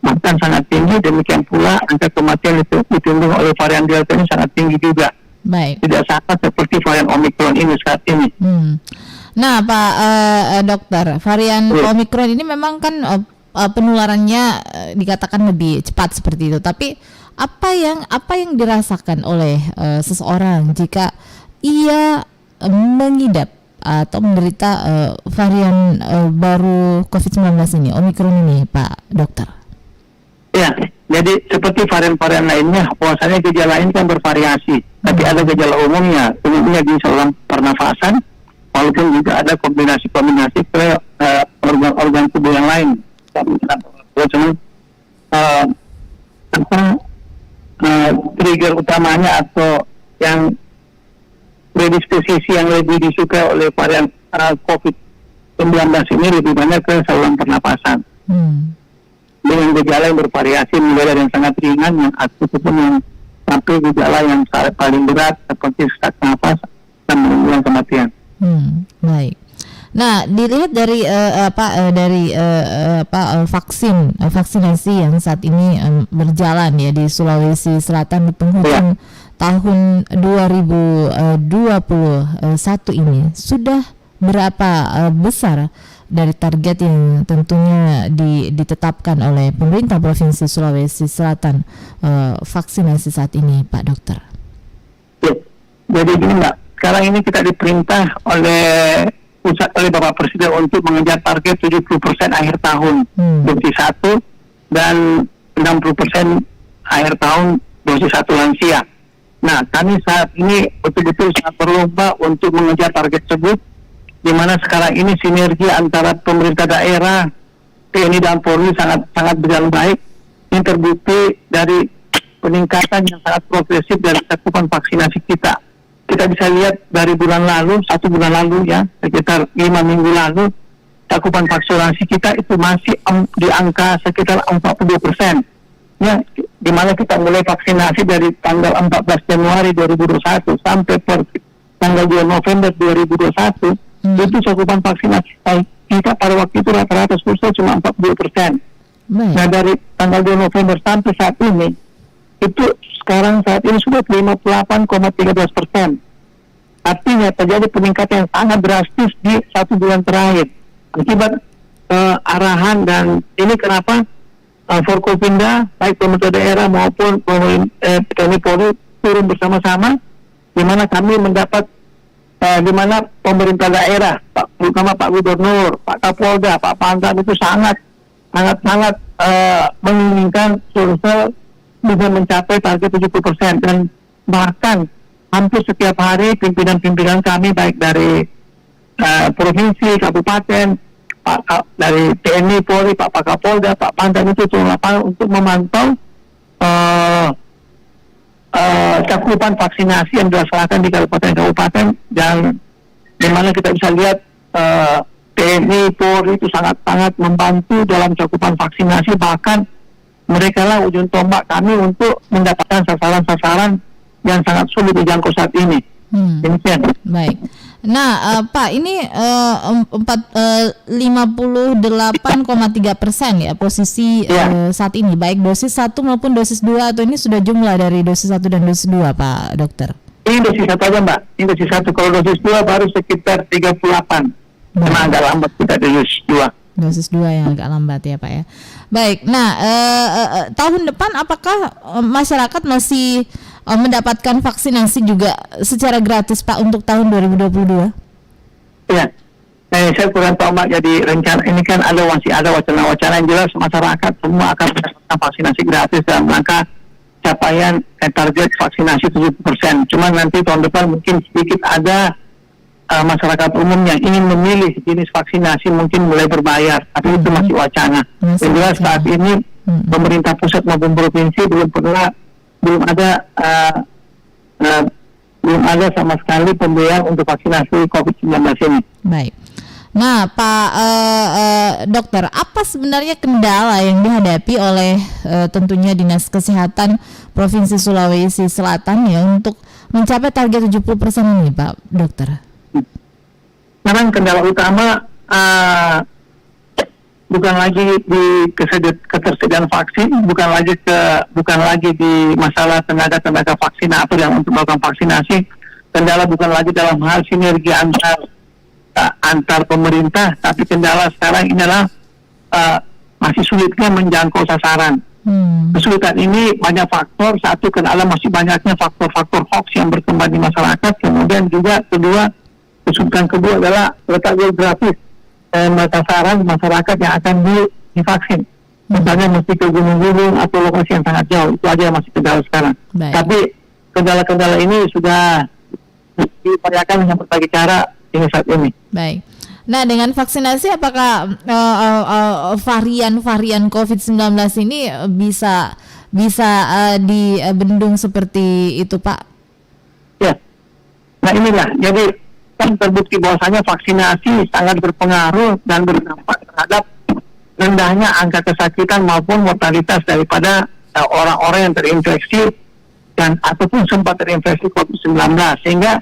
Speaker 6: bahkan sangat tinggi. Demikian pula angka kematian itu ditimbulkan oleh varian Delta ini sangat tinggi juga.
Speaker 2: Baik.
Speaker 6: Tidak sama seperti varian Omikron ini saat ini.
Speaker 2: Nah, Pak Dokter, varian Omikron ini memang kan penularannya dikatakan lebih cepat seperti itu. Tapi apa yang dirasakan oleh seseorang jika ia mengidap atau menderita varian baru COVID-19 ini, Omikron ini, Pak Dokter?
Speaker 6: Ya, jadi seperti varian-varian lainnya, bahwasanya gejala ini kan bervariasi. Tapi ada gejala umumnya di saluran pernafasan, walaupun juga ada kombinasi-kombinasi ke organ-organ tubuh yang lain. Trigger utamanya atau yang predisposisi yang lebih disukai oleh varian COVID-19 ini lebih banyak ke saluran pernapasan. Dengan gejala yang bervariasi, mulai dari yang sangat ringan, yang akut, ataupun yang sampai gejala yang paling berat seperti sesak nafas dan menimbulkan kematian.
Speaker 2: Baik. Nah, dilihat dari vaksinasi yang saat ini berjalan ya di Sulawesi Selatan di penghujung tahun 2021 ini, sudah berapa besar dari target yang tentunya ditetapkan oleh pemerintah Provinsi Sulawesi Selatan vaksinasi saat ini, Pak Dokter?
Speaker 6: Ya, jadi gini Mbak, sekarang ini kita diperintah oleh Bapak Presiden untuk mengejar target 70% akhir tahun dosis 1 dan 60% akhir tahun dosis 1 lansia. Nah, kami saat ini betul-betul sangat berlomba untuk mengejar target tersebut, di mana sekarang ini sinergi antara pemerintah daerah, TNI dan Polri sangat berjalan baik. Ini terbukti dari peningkatan yang sangat progresif dari cakupan vaksinasi kita. Kita bisa lihat dari satu bulan lalu ya, sekitar 5 minggu lalu, cakupan vaksinasi kita itu masih di angka sekitar 40%. Ya, di mana kita mulai vaksinasi dari tanggal 14 Januari 2021 sampai tanggal 2 November 2021. Itu cakupan vaksinasi kita pada waktu itu rata-rata selesai cuma 40%. Nah, dari tanggal 2 November sampai saat ini, itu saat ini sudah 58,13%. Artinya terjadi peningkatan yang sangat drastis di 1 bulan terakhir. Akibat arahan, dan ini kenapa Forkopimda, baik pemerintah daerah maupun TNI Polri turun bersama-sama, di mana kami mendapat di mana pemerintah daerah, terutama Pak Gubernur, Pak Kapolda, Pak Pangdam itu sangat menginginkan Sulsel bisa mencapai target 70%, dan bahkan hampir setiap hari pimpinan-pimpinan kami baik dari provinsi, kabupaten, dari TNI, Polri, Pak Kapolda, Pak Pangdam itu turun lapangan untuk memantau cakupan vaksinasi yang dilaksanakan di kabupaten-kabupaten, dan di mana kita bisa lihat TNI, Polri itu sangat membantu dalam cakupan vaksinasi. Bahkan mereka lah ujung tombak kami untuk mendapatkan sasaran-sasaran yang sangat sulit dijangkau saat ini. Demikian.
Speaker 2: Baik. Nah, Pak, ini 58,3% ya posisi saat ini, baik dosis 1 maupun dosis 2, atau ini sudah jumlah dari dosis 1 dan dosis 2, Pak Dokter?
Speaker 6: Ini dosis 1 aja, Mbak. Ini dosis 1. Kalau dosis 2 baru sekitar 38. Karena agak lambat kita dosis 2.
Speaker 2: Dosis 2 yang agak lambat ya, Pak ya. Baik. Nah, tahun depan apakah masyarakat masih mendapatkan vaksinasi juga secara gratis, Pak, untuk tahun 2022?
Speaker 6: Ya, saya kurang tahu, Mbak. Jadi rencana ini kan masih ada wacana-wacana yang jelas masyarakat semua akan mendapatkan vaksinasi gratis dalam rangka capaian target vaksinasi 70%. Cuma nanti tahun depan mungkin sedikit ada masyarakat umum yang ingin memilih jenis vaksinasi mungkin mulai berbayar, tapi itu masih wacana. Yang jelas saat ini pemerintah pusat maupun provinsi belum ada belum ada sama sekali pembiayaan untuk vaksinasi COVID-19 ini.
Speaker 2: Baik. Nah, Pak Dokter, apa sebenarnya kendala yang dihadapi oleh tentunya Dinas Kesehatan Provinsi Sulawesi Selatan ya untuk mencapai target 70% ini, Pak Dokter?
Speaker 6: Sekarang kendala utama bukan lagi di ketersediaan vaksin, bukan lagi di masalah tenaga vaksinator yang untuk melakukan vaksinasi. Kendala bukan lagi dalam hal sinergi antar pemerintah, tapi kendala sekarang ini adalah masih sulitnya menjangkau sasaran. Kesulitan ini banyak faktor. Satu, kendala masih banyaknya faktor-faktor hoax yang berkembang di masyarakat. Kemudian juga kesulitan kedua adalah letak geografis sasaran masyarakat yang akan divaksin. Misalnya mesti ke gunung-gunung atau lokasi yang sangat jauh. Itu aja yang masih kendala sekarang.
Speaker 2: Baik.
Speaker 6: Tapi kendala-kendala ini sudah diupayakan dengan berbagai cara hingga saat ini.
Speaker 2: Baik. Nah, dengan vaksinasi apakah varian COVID-19 ini bisa dibendung seperti itu, Pak?
Speaker 6: Ya. Nah, inilah. Jadi kan terbukti bahwasanya vaksinasi sangat berpengaruh dan berdampak terhadap rendahnya angka kesakitan maupun mortalitas daripada orang-orang yang terinfeksi dan ataupun sempat terinfeksi COVID-19, sehingga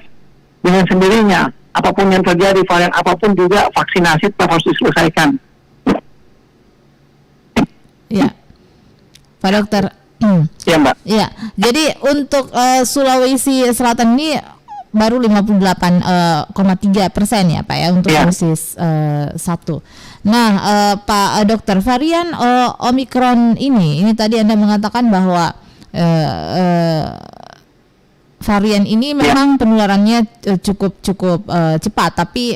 Speaker 6: dengan sendirinya apapun yang terjadi, varian apapun juga vaksinasi tetap harus diselesaikan.
Speaker 2: Ya, Pak Dokter.
Speaker 6: Ya, Mbak.
Speaker 2: Ya, jadi untuk Sulawesi Selatan ini baru 58,3% ya, Pak ya, untuk dosis 1. Nah, Pak Dokter, varian Omikron ini tadi Anda mengatakan bahwa varian ini memang penularannya cukup cepat, tapi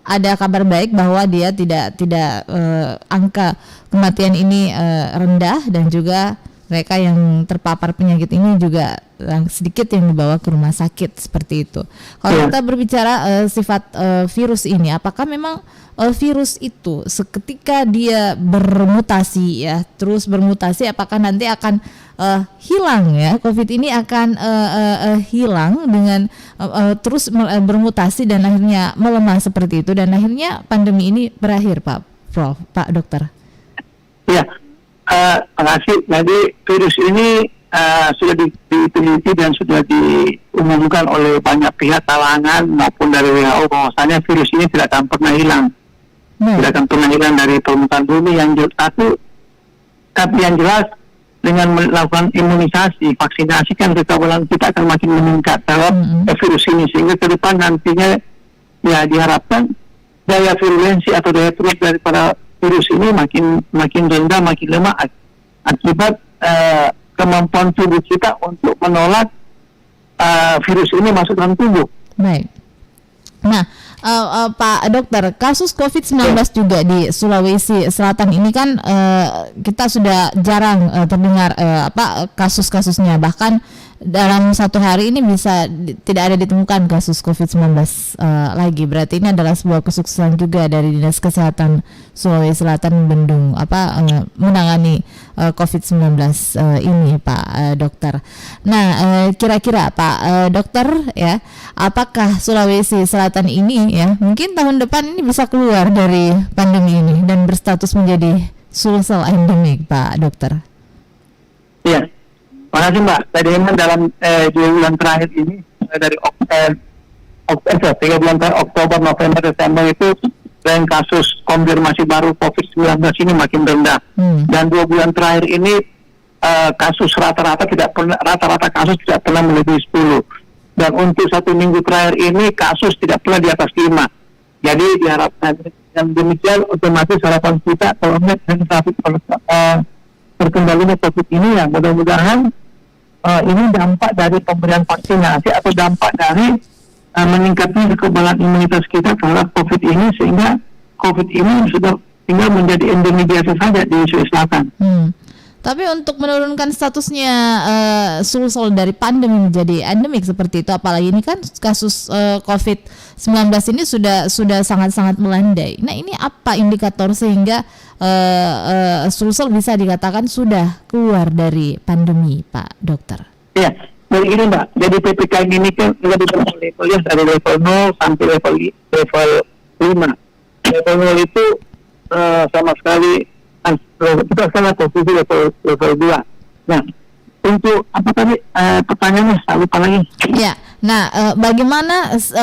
Speaker 2: ada kabar baik bahwa dia tidak angka kematian ini rendah, dan juga mereka yang terpapar penyakit ini juga sedikit yang dibawa ke rumah sakit seperti itu. Kalau kita berbicara sifat virus ini, apakah memang virus itu seketika dia bermutasi ya, terus bermutasi, apakah nanti akan hilang ya, COVID ini akan hilang dengan terus bermutasi dan akhirnya melemah seperti itu, dan akhirnya pandemi ini berakhir, Pak Dokter?
Speaker 6: Ya, terima kasih. Jadi virus ini sudah diteliti dan sudah diumumkan oleh banyak pihak kalangan maupun dari WHO bahwasanya virus ini tidak akan pernah hilang. Tidak akan pernah hilang dari permukaan bumi yang satu. Tapi yang jelas dengan melakukan imunisasi, vaksinasi kan kekebalan kita akan makin meningkat terhadap virus ini, sehingga ke depan nantinya ya diharapkan daya virulensi atau daya turun daripada virus ini makin rendah, makin lemah akibat kemampuan tubuh kita untuk menolak virus ini masuk dalam tubuh.
Speaker 2: Baik. Nah, Pak Dokter, kasus COVID-19 juga di Sulawesi Selatan ini kan kita sudah jarang terdengar kasus-kasusnya, bahkan dalam satu hari ini bisa tidak ada ditemukan kasus COVID-19 lagi. Berarti ini adalah sebuah kesuksesan juga dari Dinas Kesehatan Sulawesi Selatan membendung menangani COVID-19 ini, Pak Dokter. Nah, kira-kira Pak Dokter ya, apakah Sulawesi Selatan ini ya mungkin tahun depan ini bisa keluar dari pandemi ini dan berstatus menjadi Sulsel endemik, Pak Dokter?
Speaker 6: Iya. Terima kasih, Mbak. Tadi memang dalam 2 bulan terakhir ini dari 3 bulan terakhir, Oktober, November, Desember itu tren kasus konfirmasi baru COVID-19 ini makin rendah. Dan 2 bulan terakhir ini kasus rata-rata kasus tidak pernah melebihi 10. Dan untuk 1 minggu terakhir ini kasus tidak pernah di atas 5. Jadi diharapkan yang demikian otomatis harapan kita kalau melihat berkembalinya COVID ini, ya mudah-mudahan ini dampak dari pemberian vaksinasi atau dampak dari meningkatnya kekebalan imunitas kita terhadap COVID ini, sehingga COVID ini sudah tinggal menjadi endemi biasa saja di Sulawesi Selatan.
Speaker 2: Tapi untuk menurunkan statusnya Sulsel dari pandemi menjadi endemik seperti itu, apalagi ini kan kasus COVID-19 ini sudah sangat-sangat melandai. Nah, ini apa indikator sehingga Sulsel bisa dikatakan sudah keluar dari pandemi, Pak Dokter?
Speaker 6: Ya, Jadi gini Mbak, jadi PPKM ini kan ada beberapa level ya, dari level 0 sampai level 5. Level 0 itu sama sekali kita sekarang posisi level 2. Nah, untuk apa tadi pertanyaannya? Saya lupa lagi.
Speaker 2: Ya, nah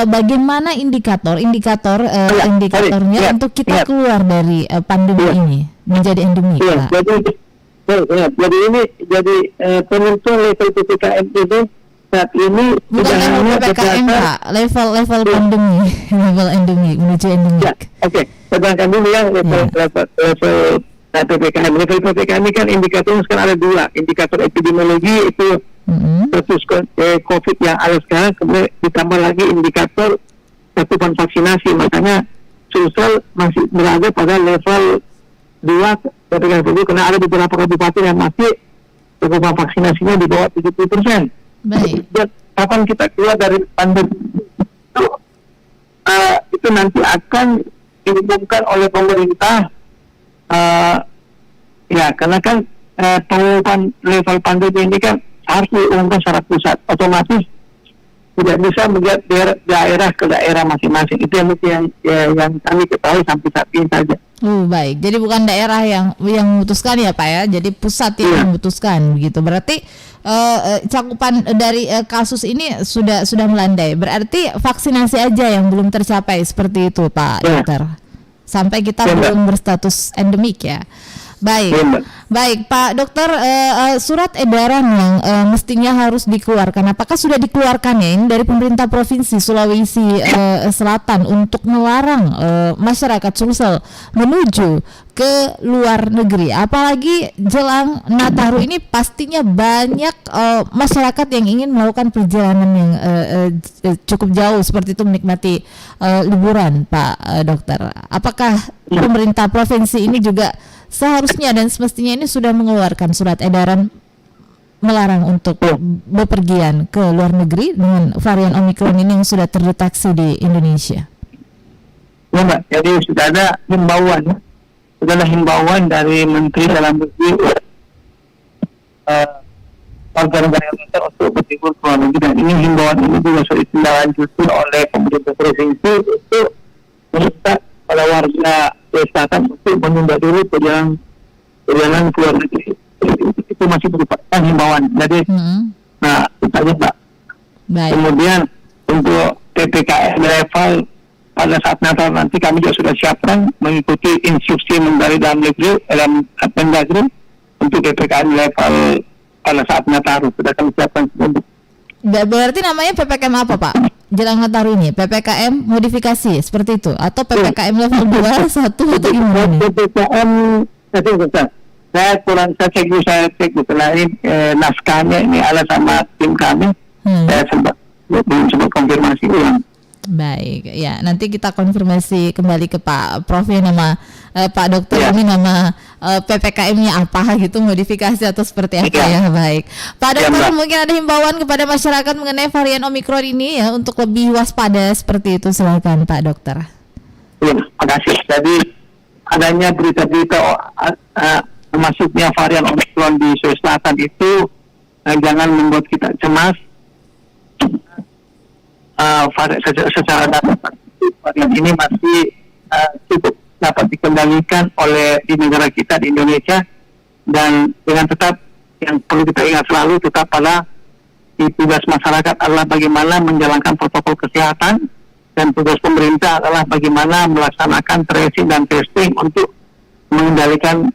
Speaker 2: bagaimana indikatornya
Speaker 6: Ya,
Speaker 2: untuk kita
Speaker 6: ya.
Speaker 2: keluar dari pandemi ini menjadi endemik,
Speaker 6: Iya,
Speaker 2: Pak?
Speaker 6: jadi ini penentuan level PPKM ini saat ini
Speaker 2: Bukan
Speaker 6: tidak
Speaker 2: level
Speaker 6: hanya
Speaker 2: PPKM,
Speaker 6: berdasar-
Speaker 2: Pak, level pandemi, level endemik menuju
Speaker 6: Ya,
Speaker 2: endemik.
Speaker 6: oke. Sedangkan dulu yang level PPKM. Level PPKM ini kan indikatornya sekarang ada 2. Indikator epidemiologi itu status COVID yang ada sekarang, kemudian ditambah lagi indikator cakupan vaksinasi. Makanya Sulsel masih berada pada level 2 PPKM dulu, karena ada beberapa kabupaten yang masih cakupan vaksinasinya di bawah 70%.
Speaker 2: Baik.
Speaker 6: Dan kapan kita keluar dari pandemi itu nanti akan diumumkan oleh pemerintah, ya karena kan pengumuman level pandemi ini kan harus diumumkan secara pusat, otomatis tidak bisa melihat daerah ke daerah masing-masing. Itu yang kami ketahui sampai saat ini saja.
Speaker 2: Baik. Jadi bukan daerah yang memutuskan ya, Pak ya. Jadi pusat yang
Speaker 6: Iya.
Speaker 2: memutuskan begitu. Berarti cakupan dari kasus ini sudah melandai. Berarti vaksinasi aja yang belum tercapai seperti itu, Pak
Speaker 6: Iya.
Speaker 2: Dokter. Sampai kita
Speaker 6: Iya, Mbak.
Speaker 2: belum berstatus endemik ya. Baik.
Speaker 6: Iya, Mbak.
Speaker 2: Baik, Pak Dokter, surat edaran yang mestinya harus dikeluarkan, apakah sudah dikeluarkan ya ini dari pemerintah Provinsi Sulawesi Selatan untuk melarang masyarakat Sulsel menuju ke luar negeri? Apalagi jelang Nataru ini pastinya banyak masyarakat yang ingin melakukan perjalanan yang cukup jauh seperti itu, menikmati liburan, Pak Dokter. Apakah pemerintah provinsi ini juga seharusnya dan semestinya ini sudah mengeluarkan surat edaran melarang untuk bepergian ke luar negeri dengan varian Omikron ini yang sudah terdeteksi di Indonesia?
Speaker 6: Ya Mbak, jadi sudah ada himbauan dari Menteri Dalam Negeri warga negara Indonesia untuk berlibur ke luar negeri, dan ini himbauan ini juga sudah ditindaklanjuti oleh pemerintah provinsi untuk meminta pada warga Selatan untuk menunda dulu perjalanan ke luar negeri. Itu masih merupakan himbauan. Jadi, nah itu aja Mbak.
Speaker 2: Baik.
Speaker 6: Kemudian untuk PPKM level pada saat Natal nanti kami juga sudah siapkan mengikuti instruksi Menteri Dalam Negeri Mendagri untuk PPKM level pada saat Natal sudah kami siapkan sebelum.
Speaker 2: Berarti namanya PPKM apa, Pak? Jelang Nataru ini, PPKM modifikasi seperti itu atau PPKM level 2, 1 atau gimana nih?
Speaker 6: PPKM saya cek lain naskahnya ini ada sama tim kami. Saya belum sempat konfirmasi ulang.
Speaker 2: Baik, ya nanti kita konfirmasi kembali ke Pak Prof ya, nama Pak Dokter
Speaker 6: Ya.
Speaker 2: ini nama PPKM-nya apa gitu, modifikasi atau seperti apa ya. Baik, Pak
Speaker 6: Ya,
Speaker 2: Dokter,
Speaker 6: Mbak.
Speaker 2: mungkin ada himbauan kepada masyarakat mengenai varian Omikron ini ya untuk lebih waspada seperti itu, silakan Pak Dokter.
Speaker 6: Ya, terima kasih. Jadi adanya berita-berita masuknya varian Omicron di Sulawesi Selatan itu jangan membuat kita cemas. Secara data varian ini masih cukup dapat dikendalikan oleh di negara kita di Indonesia, dan dengan tetap yang perlu kita ingat selalu tetap pada tugas masyarakat adalah bagaimana menjalankan protokol kesehatan, dan tugas pemerintah adalah bagaimana melaksanakan tracing dan testing untuk mengendalikan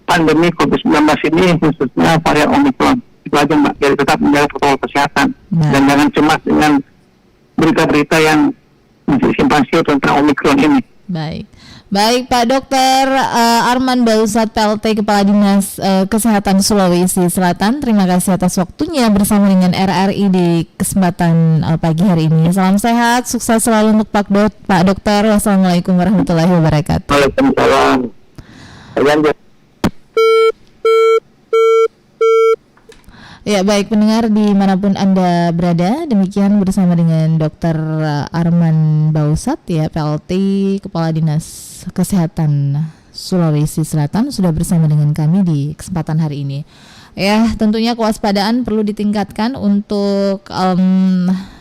Speaker 6: pandemi COVID-19 ini, khususnya varian Omicron. Itu aja Mbak, jadi tetap menjaga protokol kesehatan. Dan jangan cemas dengan berita-berita yang masih simpang siur tentang Omicron ini.
Speaker 2: Baik Pak Dokter Arman Bausat PLT Kepala Dinas Kesehatan Sulawesi Selatan, terima kasih atas waktunya bersama dengan RRI di kesempatan pagi hari ini. Salam sehat, sukses selalu untuk Pak Dokter. Wassalamualaikum warahmatullahi wabarakatuh.
Speaker 6: Waalaikumsalam.
Speaker 2: Ya, baik pendengar dimanapun Anda berada, demikian bersama dengan Dr. Arman Bausat ya, PLT Kepala Dinas Kesehatan Sulawesi Selatan sudah bersama dengan kami di kesempatan hari ini. Ya, tentunya kewaspadaan perlu ditingkatkan untuk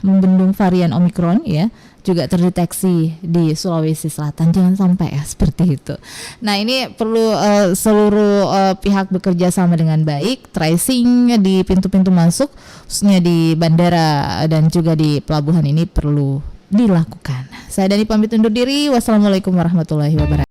Speaker 2: membendung varian Omikron ya. Juga terdeteksi di Sulawesi Selatan, jangan sampai ya seperti itu. Nah, ini perlu seluruh pihak bekerja sama dengan baik, tracing di pintu-pintu masuk, khususnya di bandara dan juga di pelabuhan ini perlu dilakukan. Saya Dani pamit undur diri. Wassalamualaikum warahmatullahi wabarakatuh.